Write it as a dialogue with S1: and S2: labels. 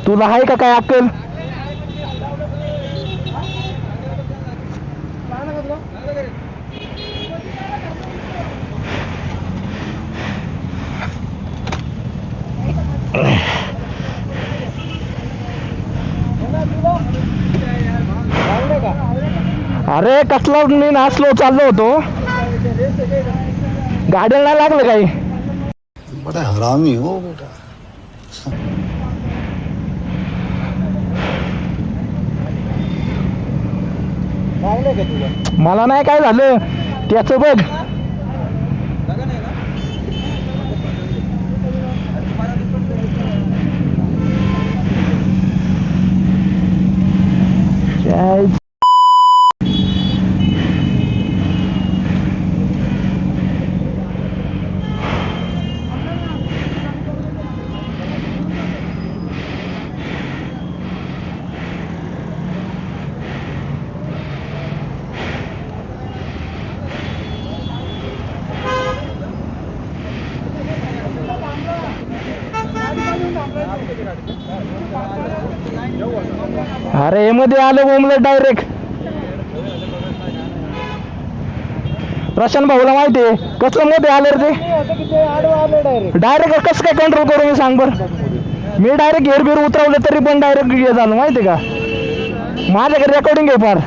S1: तुला आहे का काय अक्कल? अरे कसला मी नाचलो चाललो होतो, गाडीला नाही लागलं काही.
S2: बड़ा हरामी हो बेटा.
S1: मला नाही काय झालं त्याच बघ. अरे मध्ये आलं बोंबलं डायरेक्ट. प्रशांत भाऊला माहितीये कसलं मध्ये आलं रे ते. डायरेक्ट कसं काय कंट्रोल करू मी सांग बर. मी डायरेक्ट एअरबेअर उतरवलं तरी पण डायरेक्ट हे झालं माहितीये का. माझ्याकडे रेकॉर्डिंग आहे फार.